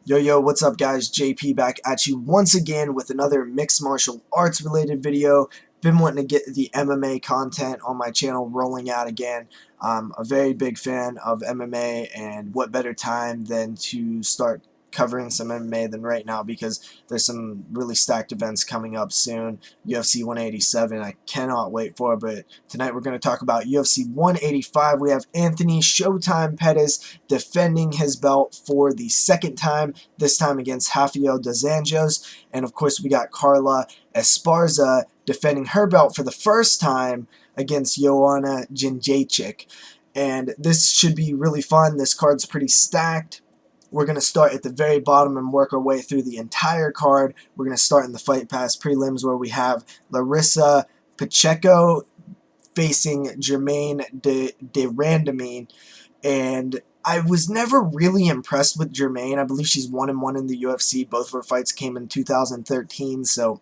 Yo, what's up guys? JP back at you once again with another mixed martial arts related video. Been wanting to get the MMA content on my channel rolling out again. I'm a very big fan of MMA, and what better time than to start covering some MMA than right now, because there's some really stacked events coming up soon. UFC 187 I cannot wait for, but tonight we're going to talk about UFC 185. We have Anthony Showtime Pettis defending his belt for the second time, this time against Rafael dos Anjos. And of course we got Carla Esparza defending her belt for the first time against Joanna Jędrzejczyk. And this should be really fun. This card's pretty stacked. We're going to start at the very bottom and work our way through the entire card. We're going to start in the Fight Pass prelims, where we have Larissa Pacheco facing Germaine de Randamine. And I was never really impressed with Germaine. I believe she's 1-1 in the UFC. Both of her fights came in 2013, so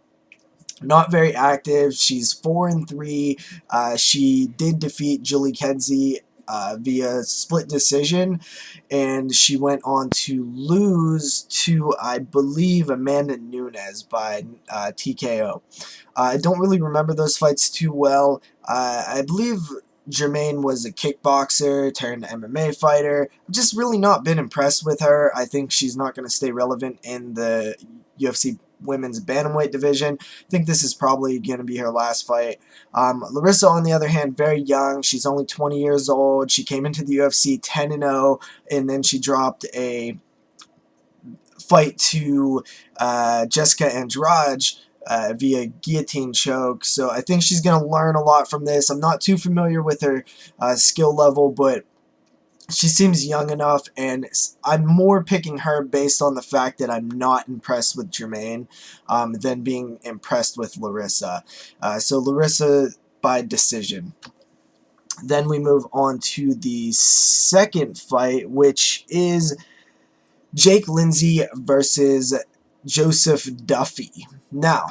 not very active. She's 4-3. She did defeat Julie Kedzie via split decision, and she went on to lose to, I believe, Amanda Nunes by TKO. I don't really remember those fights too well. I believe Germaine was a kickboxer turned MMA fighter. I've just really not been impressed with her. I think she's not going to stay relevant in the UFC women's bantamweight division. I think this is probably going to be her last fight. Larissa, on the other hand, very young. She's only 20 years old. She came into the UFC 10-0, and then she dropped a fight to Jessica Andrade via guillotine choke. So I think she's going to learn a lot from this. I'm not too familiar with her skill level, but she seems young enough, and I'm more picking her based on the fact that I'm not impressed with Germaine than being impressed with Larissa. So Larissa by decision. Then we move on to the second fight, which is Jake Lindsay versus Joseph Duffy. Now,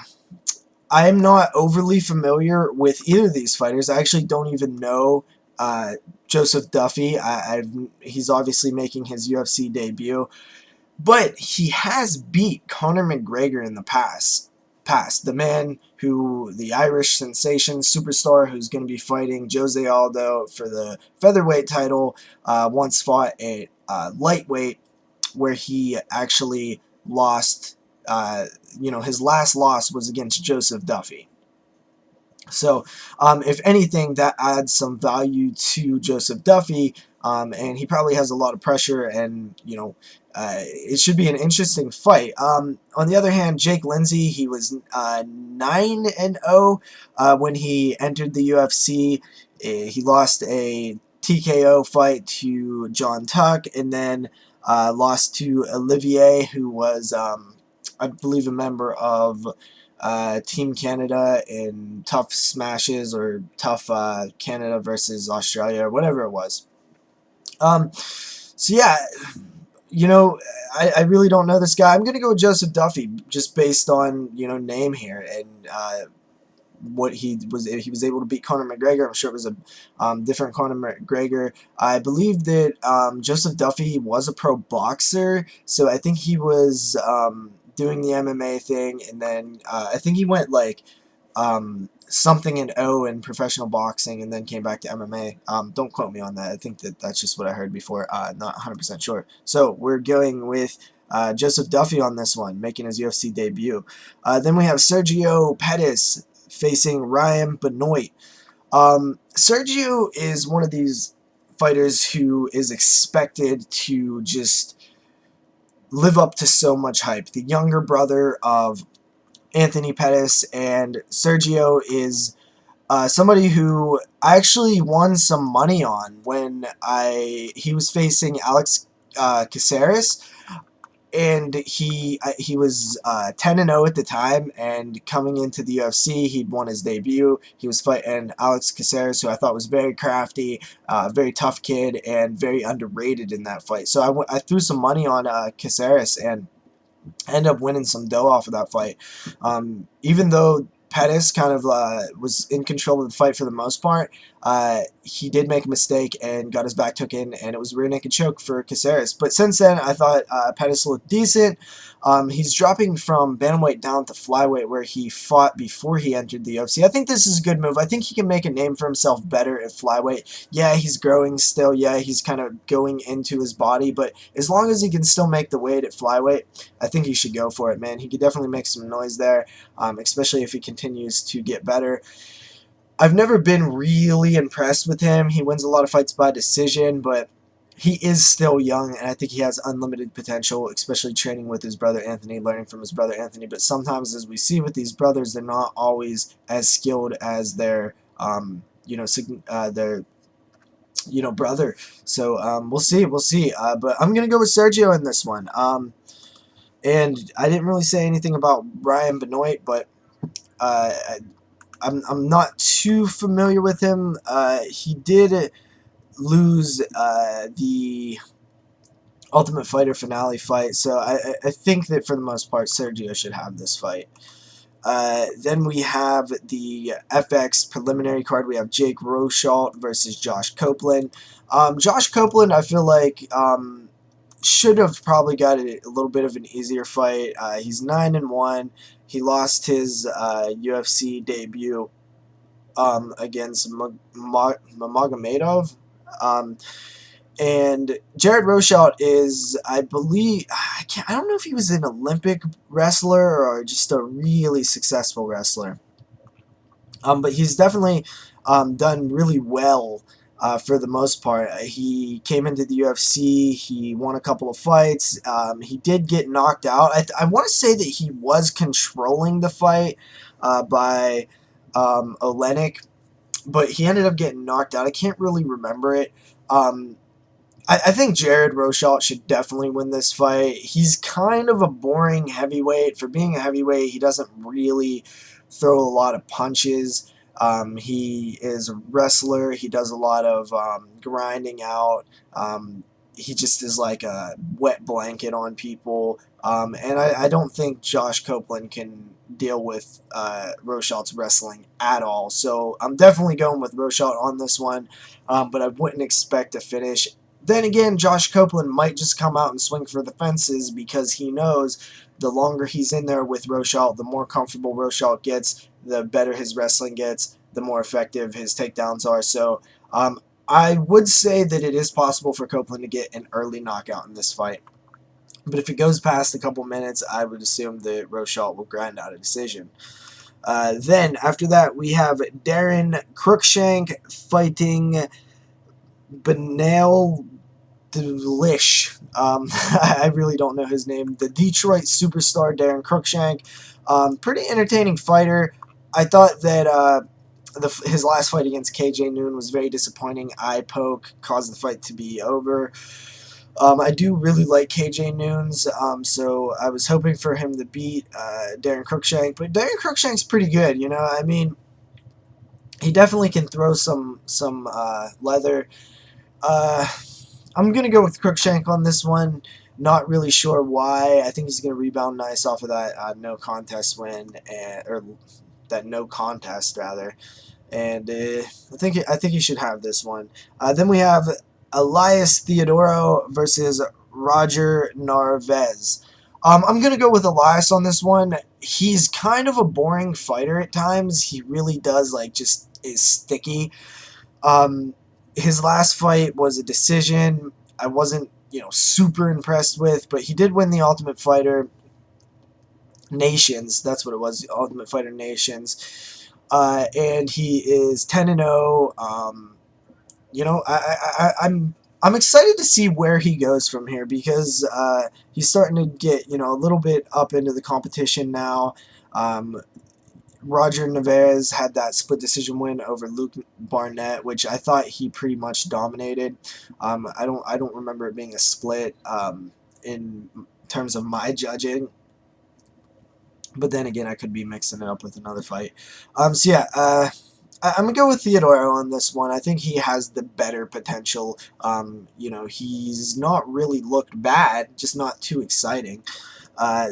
I am not overly familiar with either of these fighters. I actually don't even know Joseph Duffy. He's obviously making his UFC debut, but he has beat Conor McGregor in the past. The man who, the Irish sensation superstar who's going to be fighting Jose Aldo for the featherweight title, once fought a lightweight, where he actually lost. His last loss was against Joseph Duffy. So, if anything, that adds some value to Joseph Duffy, and he probably has a lot of pressure, and, it should be an interesting fight. On the other hand, Jake Lindsay, he was 9-0 when he entered the UFC. He lost a TKO fight to John Tuck, and then lost to Olivier, who was, I believe, a member of Team Canada in Tough Smashes, or Tough Canada versus Australia, or whatever it was. So yeah, I really don't know this guy. I'm gonna go with Joseph Duffy just based on name here, and what he was able to beat Conor McGregor. I'm sure it was a different Conor McGregor. I believe that Joseph Duffy was a pro boxer, so I think he was doing the MMA thing, and then I think he went like something in O in professional boxing, and then came back to MMA. Don't quote me on that. I think that's just what I heard before. Not 100% sure. So we're going with Joseph Duffy on this one, making his UFC debut. Then we have Sergio Pettis facing Ryan Benoit. Sergio is one of these fighters who is expected to just live up to so much hype. The younger brother of Anthony Pettis, and Sergio is somebody who I actually won some money on when he was facing Alex Caceres, and he was 10-0 at the time, and coming into the UFC, he'd won his debut. He was fighting Alex Caceres, who I thought was very crafty, very tough kid, and very underrated in that fight. So I threw some money on Caceres, and ended up winning some dough off of that fight. Even though Pettis kind of was in control of the fight for the most part, he did make a mistake and got his back taken, and it was a rear naked choke for Caceres. But since then, I thought Pettis looked decent. He's dropping from bantamweight down to flyweight, where he fought before he entered the UFC. I think this is a good move. I think he can make a name for himself better at flyweight. Yeah, he's growing still. Yeah, he's kind of going into his body, but as long as he can still make the weight at flyweight, I think he should go for it, man. He could definitely make some noise there, especially if he continues to get better. I've never been really impressed with him. He wins a lot of fights by decision, but he is still young, and I think he has unlimited potential, especially training with his brother Anthony, learning from his brother Anthony. But sometimes, as we see with these brothers, they're not always as skilled as their, their brother. So we'll see, but I'm gonna go with Sergio in this one. And I didn't really say anything about Ryan Benoit, but uh, I'm not too familiar with him. He did lose the Ultimate Fighter finale fight, so I think that for the most part Sergio should have this fight. Then we have the FX preliminary card. We have Jake Rosholt versus Josh Copeland. Josh Copeland, I feel like should have probably got a little bit of an easier fight. He's 9-1. He lost his UFC debut against Magomedov. And Jared Rosholt is, I believe, I don't know if he was an Olympic wrestler or just a really successful wrestler. But he's definitely done really well for the most part. He came into the UFC. He won a couple of fights. He did get knocked out. I want to say that he was controlling the fight by Olenek, but he ended up getting knocked out. I can't really remember it. I think Jared Rosholt should definitely win this fight. He's kind of a boring heavyweight. For being a heavyweight, he doesn't really throw a lot of punches. He is a wrestler. He does a lot of grinding out. He just is like a wet blanket on people. And I don't think Josh Copeland can deal with Rosholt's wrestling at all. So I'm definitely going with Rosholt on this one, but I wouldn't expect a finish. Then again, Josh Copeland might just come out and swing for the fences because he knows the longer he's in there with Rosholt, the more comfortable Rosholt gets, the better his wrestling gets, the more effective his takedowns are. So I would say that it is possible for Copeland to get an early knockout in this fight. But if it goes past a couple minutes, I would assume that Rosholt will grind out a decision. Then, after that, we have Darren Cruikshank fighting Benel Delish. I really don't know his name. The Detroit superstar Darren Cruikshank. Pretty entertaining fighter. I thought that his last fight against KJ Noon was very disappointing. Eye poke caused the fight to be over. I do really like KJ Noons, so I was hoping for him to beat Darren Cruikshank, but Darren Cruikshank's pretty good, you know. I mean, he definitely can throw some leather. I'm gonna go with Cruikshank on this one. Not really sure why. I think he's gonna rebound nice off of that no contest win, or that no contest rather. And I think he should have this one. Then we have Elias Theodoro versus Roger Narvaez. I'm going to go with Elias on this one. He's kind of a boring fighter at times. He really does, like, just is sticky. His last fight was a decision. I wasn't, super impressed with, but he did win the Ultimate Fighter Nations. That's what it was, the Ultimate Fighter Nations. And he is 10-0. I'm excited to see where he goes from here because he's starting to get a little bit up into the competition now. Roger Narvaez had that split decision win over Luke Barnett, which I thought he pretty much dominated. I don't remember it being a split in terms of my judging. But then again, I could be mixing it up with another fight. I'm going to go with Theodoro on this one. I think he has the better potential. He's not really looked bad, just not too exciting.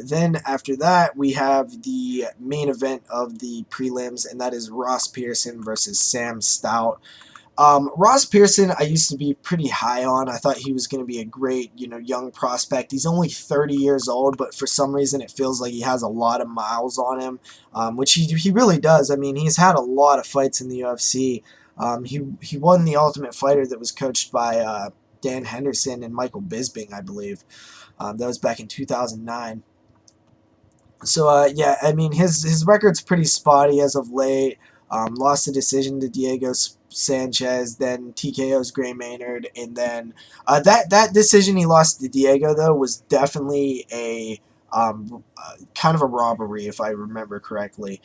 Then after that, we have the main event of the prelims, and that is Ross Pearson versus Sam Stout. Ross Pearson, I used to be pretty high on. I thought he was going to be a great, young prospect. He's only 30 years old, but for some reason it feels like he has a lot of miles on him, which he really does. I mean, he's had a lot of fights in the UFC. He won the Ultimate Fighter that was coached by Dan Henderson and Michael Bisping, I believe. That was back in 2009. So yeah, I mean his record's pretty spotty as of late. Lost a decision to Diego Sanchez, then TKO's Gray Maynard, and then that decision he lost to Diego though was definitely a kind of a robbery if I remember correctly.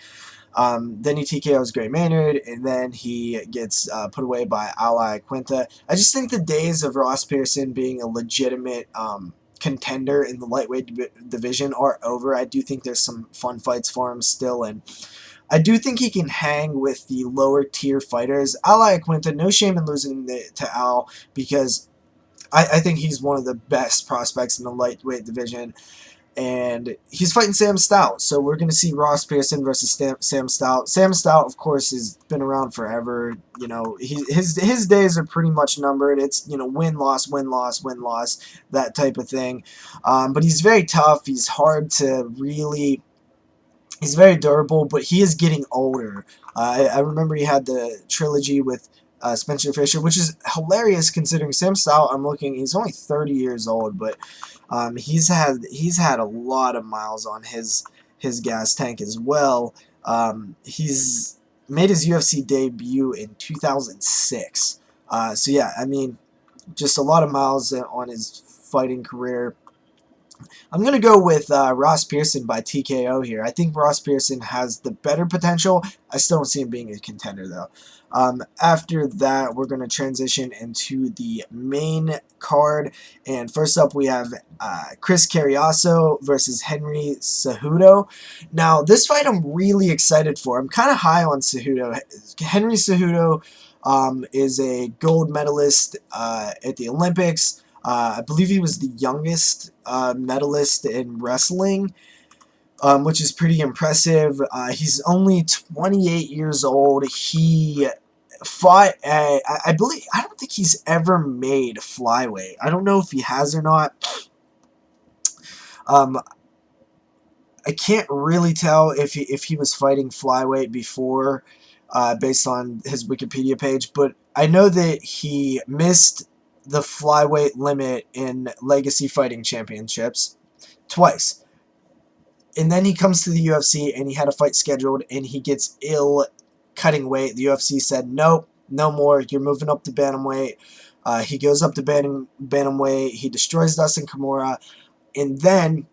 Then he TKO's Gray Maynard, and then he gets put away by Ally Quinta. I just think the days of Ross Pearson being a legitimate contender in the lightweight division are over. I do think there's some fun fights for him still, and I do think he can hang with the lower tier fighters. Ally Quinta, no shame in losing to Al, because I think he's one of the best prospects in the lightweight division. And he's fighting Sam Stout. So we're going to see Ross Pearson versus Sam Stout. Sam Stout, of course, has been around forever. His days are pretty much numbered. It's, win, loss, win, loss, win, loss, that type of thing. But he's very tough. He's hard to really... He's very durable, but he is getting older. I remember he had the trilogy with Spencer Fisher, which is hilarious considering Sam Stout, he's only 30 years old, but he's had a lot of miles on his gas tank as well. He's made his UFC debut in 2006. So yeah, I mean, just a lot of miles on his fighting career. I'm going to go with Ross Pearson by TKO here. I think Ross Pearson has the better potential. I still don't see him being a contender, though. After that, we're going to transition into the main card. And first up, we have Chris Carriazo versus Henry Cejudo. Now, this fight I'm really excited for. I'm kind of high on Cejudo. Henry Cejudo is a gold medalist at the Olympics. I believe he was the youngest medalist in wrestling, which is pretty impressive. He's only 28 years old. He fought, I don't think he's ever made flyweight. I don't know if he has or not. I can't really tell if he was fighting flyweight before, based on his Wikipedia page, but I know that he missed the flyweight limit in Legacy Fighting Championships twice. And then he comes to the UFC and he had a fight scheduled and he gets ill cutting weight. The UFC said, nope, no more. You're moving up to bantamweight. He goes up to bantamweight. He destroys Dustin Kimura. And then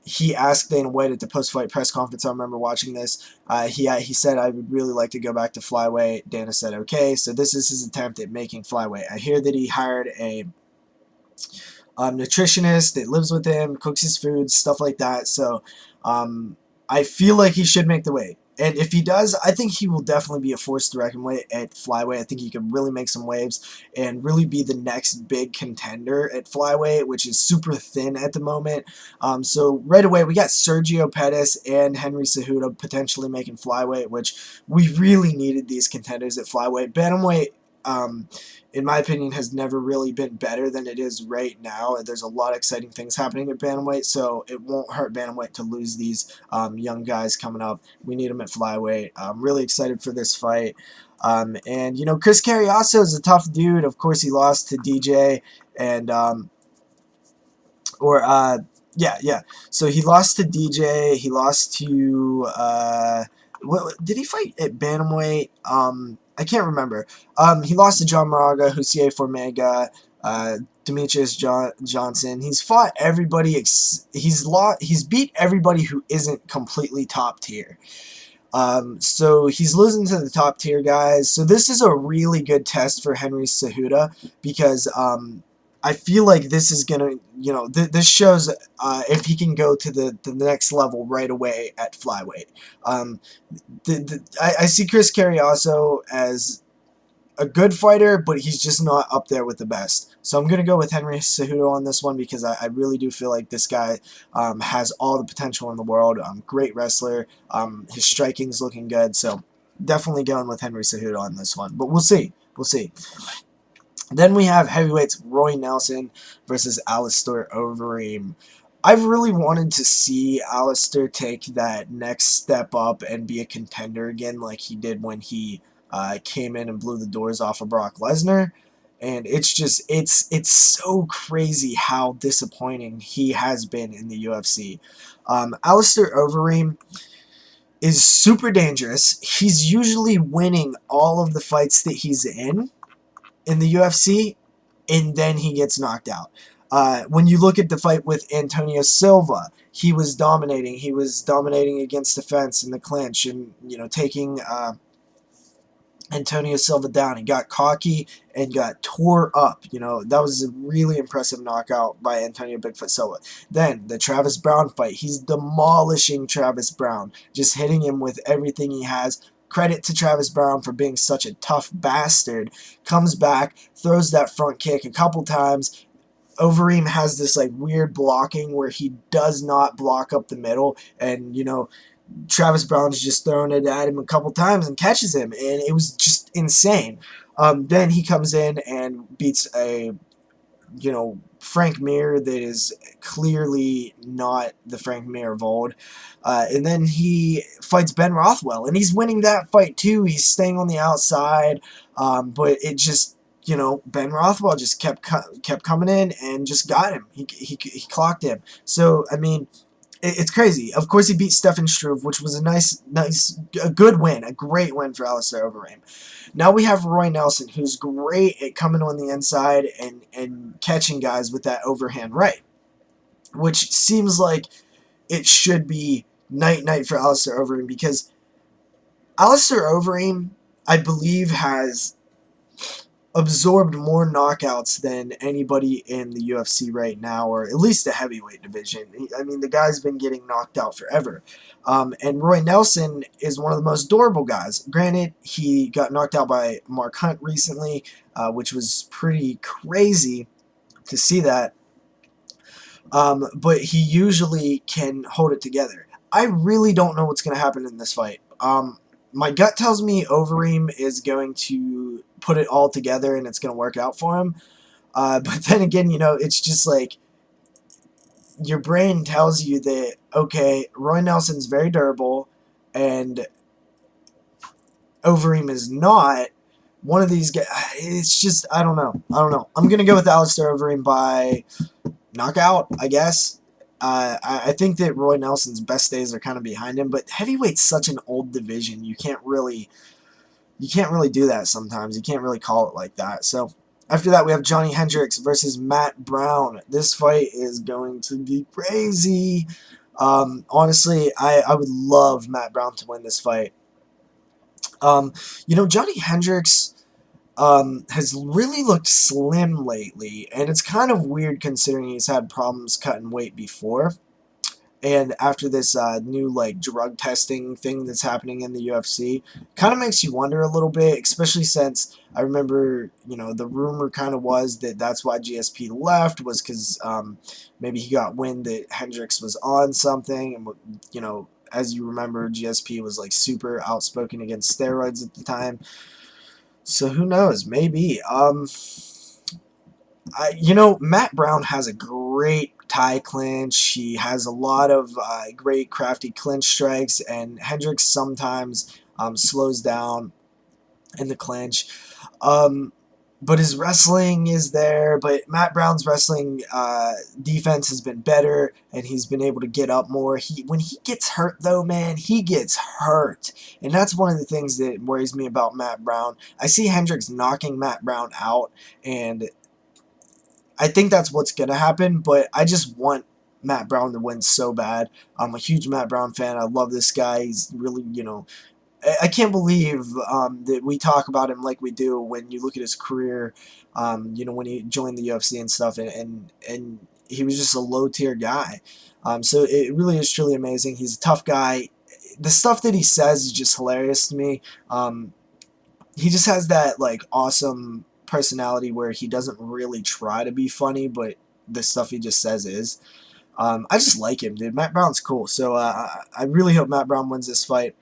he asked Dana White at the post-fight press conference. I remember watching this. He said, I would really like to go back to flyweight. Dana said, okay. So this is his attempt at making flyweight. I hear that he hired a nutritionist that lives with him, cooks his food, stuff like that. So I feel like he should make the weight. And if he does, I think he will definitely be a force to reckon with at flyweight. I think he could really make some waves and really be the next big contender at flyweight, which is super thin at the moment. So right away, we got Sergio Pettis and Henry Cejudo potentially making flyweight, which we really needed these contenders at flyweight. Bantamweight, in my opinion, has never really been better than it is right now. There's a lot of exciting things happening at bantamweight, so it won't hurt bantamweight to lose these young guys coming up. We need them at flyweight. I'm really excited for this fight. And, Chris Carriazo is a tough dude. Of course, he lost to DJ, and, yeah. So he lost to DJ. He lost to, did he fight at bantamweight? I can't remember. He lost to John Moraga, Jose Formega, Demetrius Johnson. He's fought everybody. He's beat everybody who isn't completely top tier. So he's losing to the top tier guys. So this is a really good test for Henry Cejudo because I feel like this is gonna, this shows if he can go to the next level right away at flyweight. I see Chris Carriazo as a good fighter, but he's just not up there with the best. So I'm gonna go with Henry Cejudo on this one because I really do feel like this guy has all the potential in the world. Great wrestler. His striking's looking good. So definitely going with Henry Cejudo on this one. But we'll see. We'll see. Then we have heavyweights Roy Nelson versus Alistair Overeem. I've really wanted to see Alistair take that next step up and be a contender again like he did when he came in and blew the doors off of Brock Lesnar. And it's so crazy how disappointing he has been in the UFC. Alistair Overeem is super dangerous. He's usually winning all of the fights that he's in the UFC, and then he gets knocked out. When you look at the fight with Antonio Silva, he was dominating. He was dominating against the fence in the clinch, and taking Antonio Silva down. He got cocky and got tore up. That was a really impressive knockout by Antonio Bigfoot Silva. Then the Travis Brown fight. He's demolishing Travis Brown, just hitting him with everything he has. Credit to Travis Brown for being such a tough bastard. Comes back, throws that front kick a couple times. Overeem has this weird blocking where he does not block up the middle, and Travis Brown's just throwing it at him a couple times and catches him, and it was just insane. Then he comes in and beats a Frank Mir that is clearly not the Frank Mir of old. And then he fights Ben Rothwell, and he's winning that fight too. He's staying on the outside, but it just, Ben Rothwell just kept coming in and just got him. He clocked him. So, I mean, it's crazy. Of course, he beat Stefan Struve, which was a good win, a great win for Alistair Overeem. Now we have Roy Nelson, who's great at coming on the inside and catching guys with that overhand right, which seems like it should be night for Alistair Overeem, because Alistair Overeem, I believe, has absorbed more knockouts than anybody in the UFC right now, or at least the heavyweight division. I mean, the guy's been getting knocked out forever. And Roy Nelson is one of the most durable guys. Granted, he got knocked out by Mark Hunt recently, which was pretty crazy to see that. But he usually can hold it together. I really don't know what's going to happen in this fight. My gut tells me Overeem is going to put it all together and it's going to work out for him. But then again, it's just like your brain tells you that, okay, Roy Nelson's very durable and Overeem is not. One of these guys, it's just, I don't know. I'm going to go with Alistair Overeem by knockout, I guess. I think that Roy Nelson's best days are kind of behind him, but heavyweight's such an old division. You can't really do that sometimes. You can't really call it like that. So after that, we have Johnny Hendricks versus Matt Brown. This fight is going to be crazy. Honestly, I would love Matt Brown to win this fight. Johnny Hendricks has really looked slim lately, and it's kind of weird considering he's had problems cutting weight before. And after this new drug testing thing that's happening in the UFC, kind of makes you wonder a little bit, especially since I remember, the rumor kind of was that that's why GSP left, was because maybe he got wind that Hendricks was on something, and as you remember, GSP was super outspoken against steroids at the time. So who knows? Maybe. Matt Brown has a great tie clinch. He has a lot of great crafty clinch strikes, and Hendricks sometimes slows down in the clinch. But his wrestling is there. But Matt Brown's wrestling defense has been better, and he's been able to get up more. When he gets hurt, though, man, he gets hurt. And that's one of the things that worries me about Matt Brown. I see Hendricks knocking Matt Brown out, and I think that's what's going to happen, but I just want Matt Brown to win so bad. I'm a huge Matt Brown fan. I love this guy. He's really, I can't believe that we talk about him like we do when you look at his career, when he joined the UFC and stuff, and he was just a low-tier guy. So it really is truly amazing. He's a tough guy. The stuff that he says is just hilarious to me. He just has that, awesome personality where he doesn't really try to be funny, but the stuff he just says is. I just like him, dude. Matt Brown's cool. So I really hope Matt Brown wins this fight.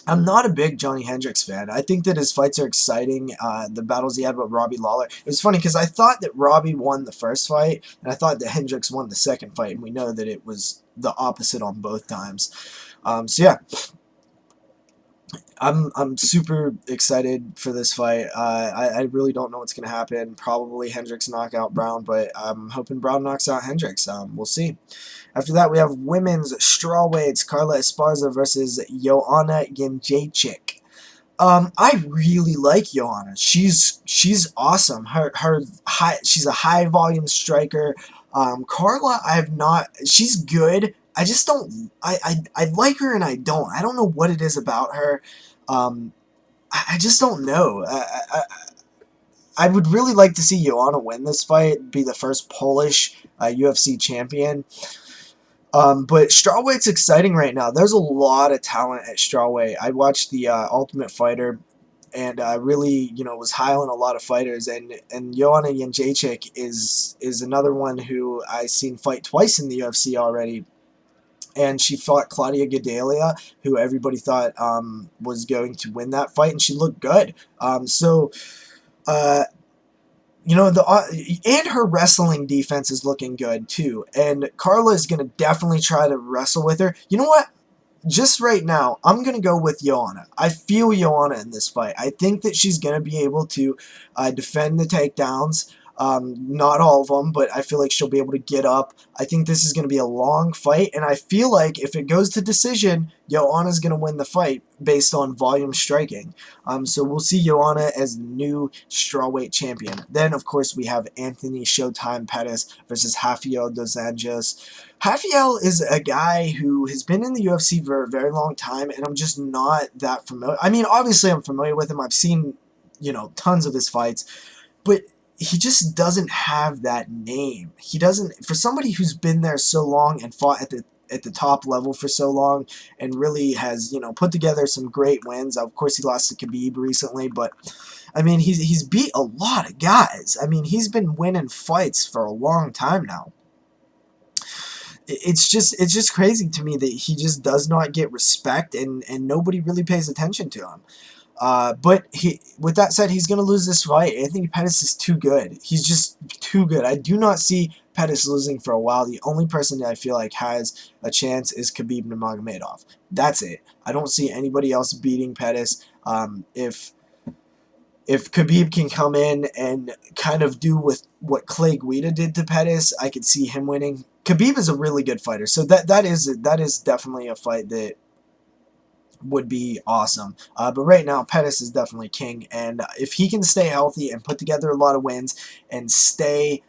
I'm not a big Johnny Hendricks fan. I think that his fights are exciting. The battles he had with Robbie Lawler. It was funny because I thought that Robbie won the first fight, and I thought that Hendricks won the second fight, and we know that it was the opposite on both times. So yeah, I'm super excited for this fight. I really don't know what's gonna happen. Probably Hendricks knockout Brown, but I'm hoping Brown knocks out Hendricks. We'll see. After that, we have women's strawweights: Carla Esparza versus Joanna Jędrzejczyk. I really like Joanna. She's awesome. She's a high volume striker. Carla, I have not. She's good. I just don't. I like her and I don't. I don't know what it is about her. Um, I just don't know. I would really like to see Joanna win this fight, be the first Polish UFC champion. But strawweight's exciting right now. There's a lot of talent at strawweight. I watched the Ultimate Fighter, and really, was high on a lot of fighters. And Joanna Jędrzejczyk is another one who I've seen fight twice in the UFC already. And she fought Claudia Gadelha, who everybody thought was going to win that fight, and she looked good. Uh, and her wrestling defense is looking good too. And Carla is gonna definitely try to wrestle with her. You know what? Just right now, I'm going to go with Joanna. I feel Joanna in this fight. I think that she's going to be able to defend the takedowns. Not all of them, but I feel like she'll be able to get up. I think this is going to be a long fight, and I feel like if it goes to decision, Joanna's going to win the fight based on volume striking. So we'll see Joanna as the new strawweight champion. Then, of course, we have Anthony Showtime Pettis versus Rafael dos Anjos. Rafael is a guy who has been in the UFC for a very long time, and I'm just not that familiar. I mean, obviously I'm familiar with him. I've seen, tons of his fights, but he just doesn't have that name. He doesn't, for somebody who's been there so long and fought at the top level for so long and really has, put together some great wins. Of course, he lost to Khabib recently, but I mean, he's beat a lot of guys. I mean, he's been winning fights for a long time now. It's just crazy to me that he just does not get respect, and nobody really pays attention to him. But with that said, he's going to lose this fight. Anthony Pettis is too good. He's just too good. I do not see Pettis losing for a while. The only person that I feel like has a chance is Khabib Nurmagomedov. That's it. I don't see anybody else beating Pettis. If Khabib can come in and kind of do with what Clay Guida did to Pettis, I could see him winning. Khabib is a really good fighter, so that is definitely a fight that would be awesome. But right now, Pettis is definitely king, and if he can stay healthy and put together a lot of wins and stay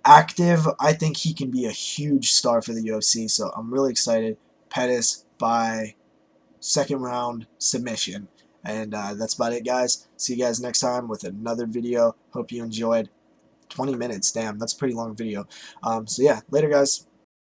active, I think he can be a huge star for the UFC. So I'm really excited. Pettis by second round submission. And that's about it, guys. See you guys next time with another video. Hope you enjoyed. 20 minutes, damn, that's a pretty long video. So yeah, later, guys.